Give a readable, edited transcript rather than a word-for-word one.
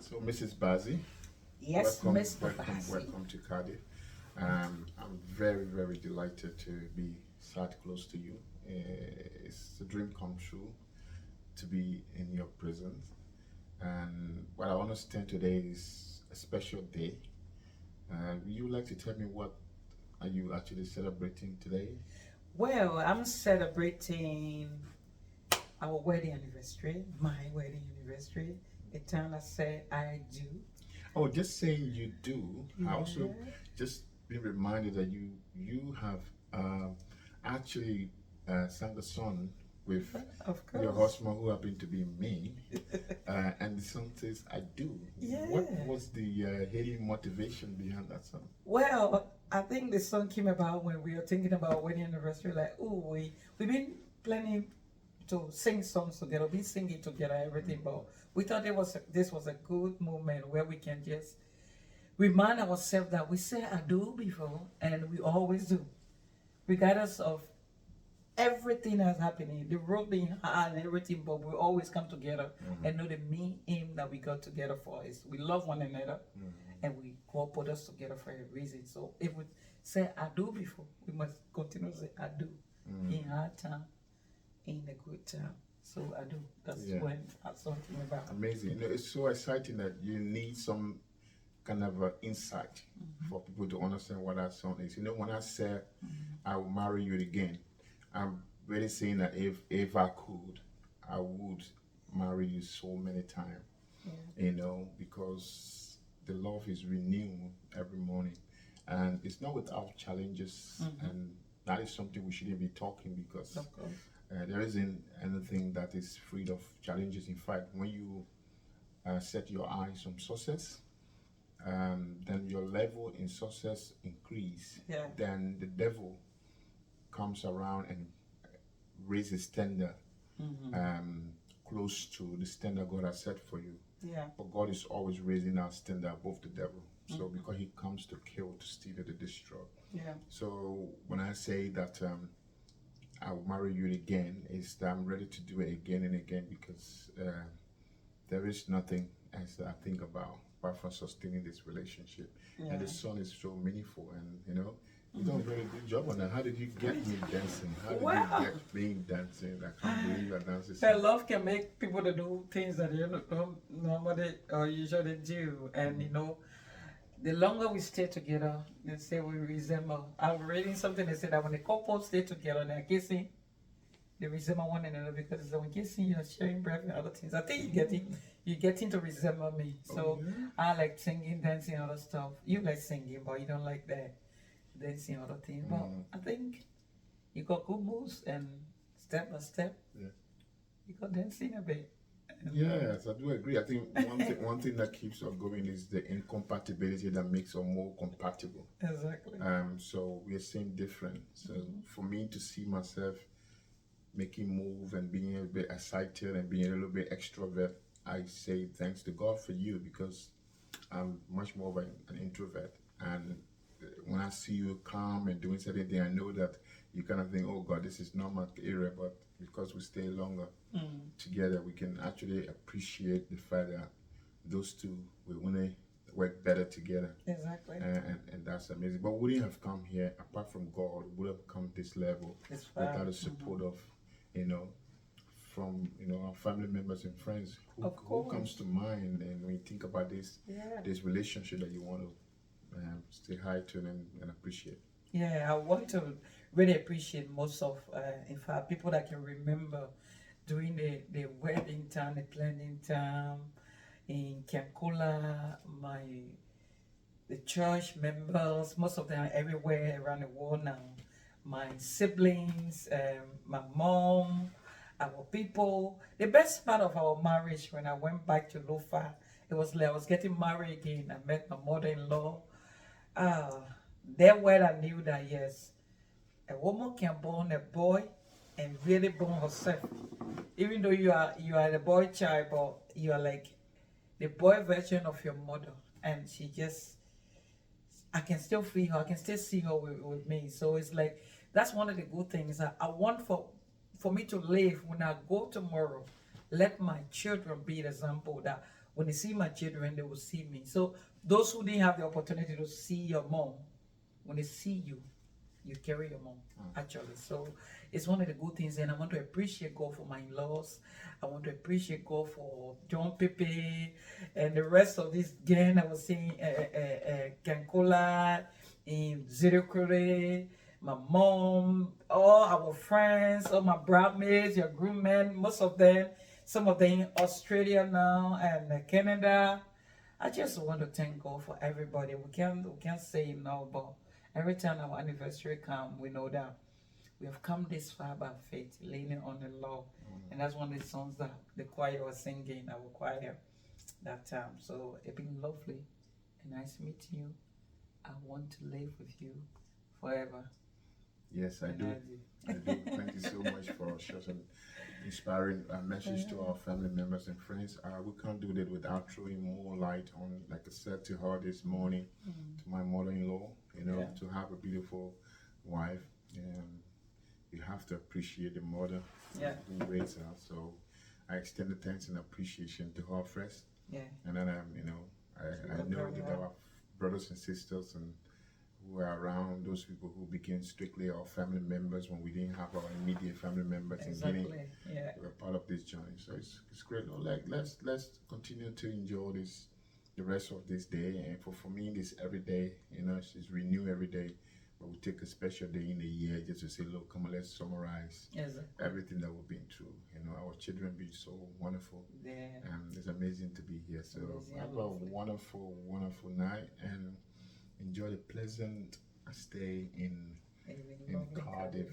So, Mrs. Bazi, Yes, Mr. Bassi. welcome to Cardiff. I'm very, very delighted to be sat close to you. It's a dream come true to be in your presence. And what I understand today is a special day. Would you like to tell me what are you actually celebrating today? Well, I'm celebrating our wedding anniversary, my wedding anniversary. The time I said I do. Oh, just saying you do. I also Yeah, just been reminded that you have actually sang a song with of your course. husband who happened to be me, and the song says "I do." What Yeah. was the hidden motivation behind that song? Well, I think the song came about when we were thinking about wedding anniversary. Like, oh, we've been planning to sing songs together, we sing it together, everything. But we thought this was a good moment where we can just remind ourselves that we said I do before, and we always do, regardless of everything that's happening, the road being hard and everything. But we always come together and know the main aim that we got together for is we love one another, and we God put us together for a reason. So if we say I do before, we must continue to say I do in hard time, in a good time. So I do. That's Yeah, when I something about. amazing. It's so exciting that you need some kind of insight for people to understand what that song is. When I say I will marry you again, I'm really saying that if I could, I would marry you so many times. Yeah. Because the love is renewed every morning, and it's not without challenges, and that is something we shouldn't be talking because Of course. there isn't anything that is free of challenges. In fact, when you set your eyes on success, then your level in success increase. Yeah. Then the devil comes around and raises standard um, close to the standard God has set for you. Yeah. But God is always raising our standard above the devil. So because he comes to kill, to steal, and to destroy. Yeah. So when I say that I will marry you again, is that I'm ready to do it again and again because there is nothing else that I think about apart from sustaining this relationship. Yeah. And the song is so meaningful, and you done a very good job on that. How did you get me dancing? How did Wow. you get me dancing? I can't believe I danced this That song. love can make people to do things that you don't normally or usually do. And the longer we stay together, they say we resemble. I'm reading something that said that when a couple stay together and they're kissing, they resemble one another because when kissing, you're sharing breath and other things. I think you getting to resemble me. So Yeah. I like singing, dancing, other stuff. You like singing, but you don't like that dancing, other things. But I think you got good moves, and step by step, Yeah. you got dancing a bit. And, Yes, I do agree. I think one thing that keeps us going is the incompatibility that makes us more compatible. exactly. So we are same different. So for me to see myself making move and being a bit excited and being a little bit extrovert, I say thanks to God for you because I'm much more of an introvert. And when I see you calm and doing certain things, I know that you kind of think, oh God, this is not my area. But because we stay longer together, we can actually appreciate the fact that those two will only work better together. Exactly. And that's amazing. But we wouldn't have come here apart from God. We would have come this level It's without fun. the support of, you know, from our family members and friends Of who comes course. to mind. And when you think about Yeah. this relationship that you want to stay high to and appreciate. Yeah, I want to really appreciate most of, in fact, people that can remember during the wedding time, the planning time in Kampala, the church members, most of them are everywhere around the world now. My siblings, my mom, our people. The best part of our marriage when I went back to Lofa, it was like I was getting married again. I met my mother-in-law. Ah, that where I knew that yes, a woman can born a boy and really born herself. Even though you are the boy child, but you are like the boy version of your mother, and she just I can still feel her. I can still see her with me. So it's like that's one of the good things I want for me to live when I go tomorrow. Let my children be the example that when they see my children, they will see me. So those who didn't have the opportunity to see your mom, when they see you, you carry your mom, actually. So it's one of the good things, and I want to appreciate God for my in-laws. I want to appreciate God for John Pepe and the rest of this gang. I was saying Kankola, in Zirikure, my mom, all our friends, all my bridesmaids, your groommen, most of them, some of them in Australia now and Canada. I just want to thank God for everybody. We can't say enough, but every time our anniversary comes, we know that we have come this far by faith, leaning on the Lord. And that's one of the songs that the choir was singing, our choir, that time. So it's been lovely and nice meeting you. I want to live with you forever. Yes, I do. I do. Thank you so much for such an inspiring message to our family members and friends. We can't do that without throwing more light on, like I said to her this morning, to my mother-in-law, to have a beautiful wife. You have to appreciate the mother who raised her. So I extend the thanks and appreciation to her first. Yeah. And then, I know that our brothers and sisters and who are around, those people who became strictly our family members when we didn't have our immediate family members in Guinea. Yeah. They were part of this journey. So it's great. Like let's continue to enjoy the rest of this day. And for me, this every day, it's renewed every day. But we take a special day in the year just to say, look, come on, let's summarize everything that we've been through. Our children being so wonderful. Yeah. It's amazing to be here. So have a wonderful, wonderful night and enjoy the pleasant stay in Cardiff.